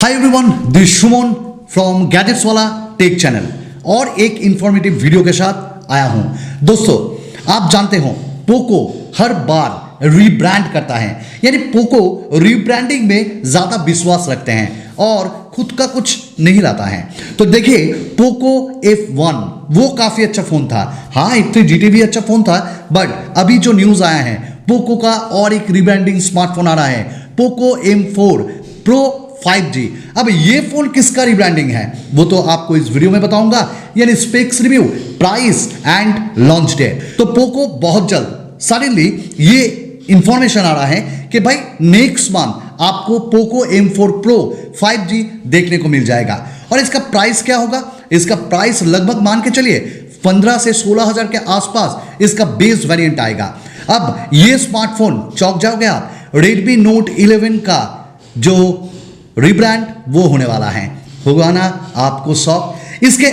Hi everyone, this Suman from gadgets वाला take channel और एक इंफॉर्मेटिव वीडियो के साथ आया हूं। दोस्तों, आप जानते हो पोको हर बार रीब्रांड करता है, यानी पोको रीब्रांडिंग में ज्यादा विश्वास रखते हैं और खुद का कुछ नहीं लाता है। तो देखिए, पोको F1 वो काफी अच्छा फोन था। हाँ, इतने GT भी अच्छा फोन था, बट अभी जो न्यूज आया है पोको का और एक रीब्रांडिंग स्मार्टफोन आ रहा है, पोको M4 Pro 5G। अब ये फोन किसका रिब्रांडिंग है वो तो आपको इस वीडियो में बताऊंगा, यानी specs review, price and launch day. तो पोको बहुत जल्द सडनली ये इंफॉर्मेशन आ रहा है कि भाई नेक्स्ट मंथ आपको पोको M4 Pro 5G देखने को मिल जाएगा। और इसका प्राइस क्या होगा? इसका प्राइस लगभग मान के चलिए 15 से 16 हजार के आसपास इसका बेस वेरिएंट आएगा। अब ये स्मार्टफोन चौंक जाओगे आप, Redmi Note 11 का जो रिब्रांड वो होने वाला है, होगा ना आपको शौक। इसके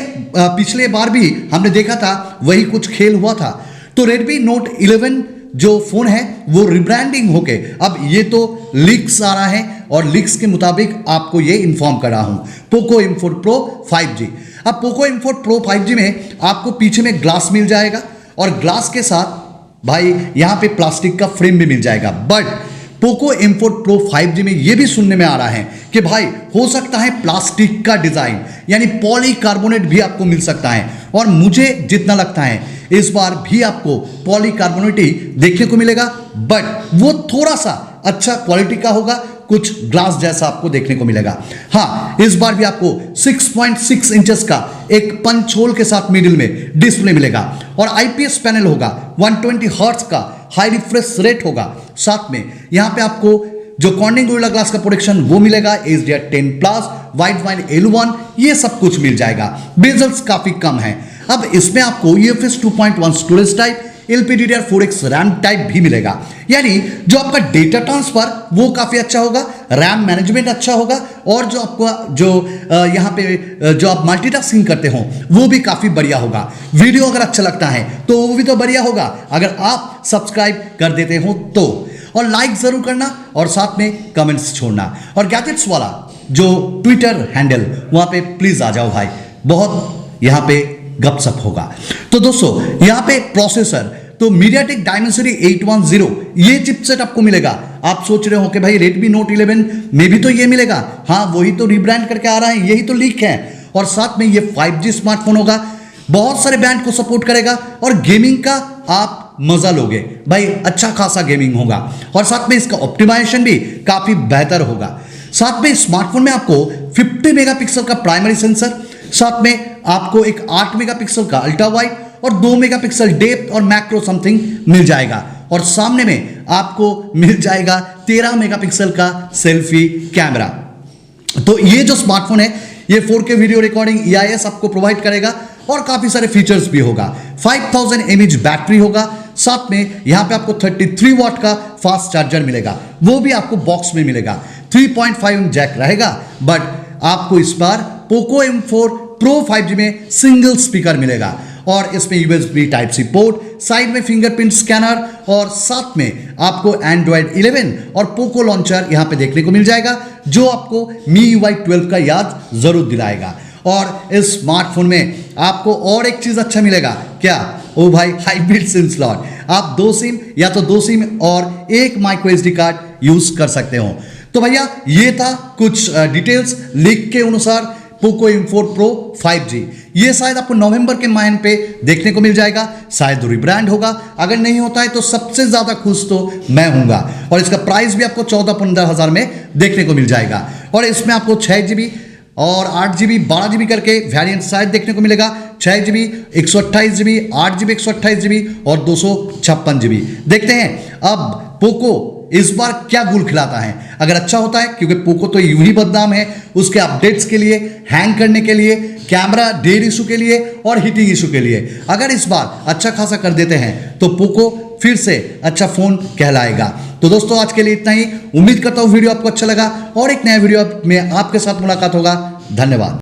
पिछले बार भी हमने देखा था वही कुछ खेल हुआ था। तो Redmi Note 11 जो फोन है वो रिब्रांडिंग होके अब ये तो लीक्स आ रहा है और लीक्स के मुताबिक आपको ये इन्फॉर्म कर रहा हूं, पोको M4 Pro 5G। अब पोको M4 Pro 5G में आपको पीछे में ग्लास मिल जाएगा और ग्लास के साथ भाई यहां पे प्लास्टिक का फ्रेम भी मिल जाएगा। But Poco M4 Pro 5G में यह भी सुनने में आ रहा है कि भाई हो सकता है प्लास्टिक का डिजाइन यानी पॉलीकार्बोनेट भी आपको मिल सकता है। और मुझे जितना लगता है इस बार भी आपको पॉलीकार्बोनेट ही देखने को मिलेगा, बट वो थोड़ा सा अच्छा क्वालिटी का होगा, कुछ ग्लास जैसा आपको देखने को मिलेगा। हाँ, इस बार भी आपको 6.6 इंचेस का एक पंच होल के साथ मिडिल में डिस्प्ले मिलेगा और IPS पैनल होगा, 120 हर्ट्ज का हाई रिफ्रेश रेट होगा। साथ में यहां पे आपको जो कॉर्निंग गोरिल्ला ग्लास का प्रोटेक्शन वो मिलेगा, HDR10+, वाइड वाइन L1, ये सब कुछ मिल जाएगा। बेजल्स काफी कम है। अब इसमें आपको UFS 2.1 storage type, LPDDR4X RAM type भी मिलेगा, यानी जो आपका डेटा ट्रांसफर वो काफी अच्छा होगा, रैम मैनेजमेंट अच्छा होगा और जो आपका जो यहाँ पे जो आप मल्टीटास्किंग करते हो वो भी काफी बढ़िया होगा। वीडियो अगर अच्छा लगता है तो वो भी तो बढ़िया होगा अगर आप सब्सक्राइब कर देते हो तो, और लाइक जरूर करना और साथ में कमेंट्स छोड़ना। और गैजेट्स वाला जो ट्विटर हैंडल वहां पे प्लीज आ जाओ भाई, बहुत यहां पे गपशप होगा। तो दोस्तों, यहां पे प्रोसेसर तो मीडियाटेक डायमेंसिटी 810 ये चिपसेट आपको मिलेगा। आप सोच रहे हो कि भाई Redmi Note 11 में भी तो ये मिलेगा। हाँ, वही तो रिब्रांड करके आ रहा है, यही तो लीक है। और साथ में ये 5G स्मार्टफोन होगा, बहुत सारे ब्रांड को सपोर्ट करेगा और गेमिंग का आप मजा लोगे भाई, अच्छा खासा गेमिंग होगा। और साथ में इसका ऑप्टिमाइजेशन भी काफी बेहतर होगा। साथ में स्मार्टफोन में आपको 50 मेगापिक्सल का प्राइमरी सेंसर, साथ में आपको एक 8 मेगापिक्सल का अल्ट्रा वाइड और 2 मेगापिक्सल डेप्थ और मैक्रो समथिंग मिल जाएगा। और सामने में आपको मिल जाएगा 13 मेगापिक्सल का सेल्फी कैमरा। तो ये जो स्मार्टफोन है ये 4K वीडियो रिकॉर्डिंग EIS आपको प्रोवाइड करेगा और काफी सारे फीचर्स भी होगा। 5000 mAh बैटरी होगा, साथ में यहां पे आपको 33 वाट का फास्ट चार्जर मिलेगा, वो भी आपको बॉक्स में मिलेगा। 3.5 जैक रहेगा, बट आपको इस बार पोको M4 Pro 5G में सिंगल स्पीकर मिलेगा और इसमें USB Type-C पोर्ट, साइड में फिंगरप्रिंट स्कैनर और साथ में आपको Android 11 और पोको लॉन्चर यहां पे देखने को मिल जाएगा, जो आपको MIUI 12 का याद जरूर दिलाएगा। और इस स्मार्टफोन में आपको और एक चीज अच्छा मिलेगा, क्या? ओ भाई, हाइब्रिड सिम स्लॉट। आप 2 सिम या तो 2 सिम और एक माइक्रो SD कार्ड यूज कर सकते हो। तो भैया, ये था कुछ डिटेल्स लीक के अनुसार पोको M4 Pro 5G। ये शायद आपको नवंबर के महीने पे देखने को मिल जाएगा, शायद रिब्रांड होगा। अगर नहीं होता है तो सबसे ज्यादा खुश तो मैं हूंगा। और इसका प्राइस भी आपको 14-15 हजार में देखने को मिल जाएगा। और इसमें आपको 6GB और 8GB 12GB करके वेरिएंट शायद देखने को मिलेगा। 6GB 128GB, 8GB 128GB और 256GB। देखते हैं अब पोको इस बार क्या गुल खिलाता है। अगर अच्छा होता है, क्योंकि पोको तो यूं ही बदनाम है उसके अपडेट्स के लिए, हैंग करने के लिए, कैमरा डेड इशू के लिए और हीटिंग इशू के लिए। अगर इस बार अच्छा खासा कर देते हैं तो पोको फिर से अच्छा फोन कहलाएगा। तो दोस्तों, आज के लिए इतना ही। उम्मीद करता हूं वीडियो आपको अच्छा लगा और एक नया वीडियो में आपके साथ मुलाकात होगा। धन्यवाद।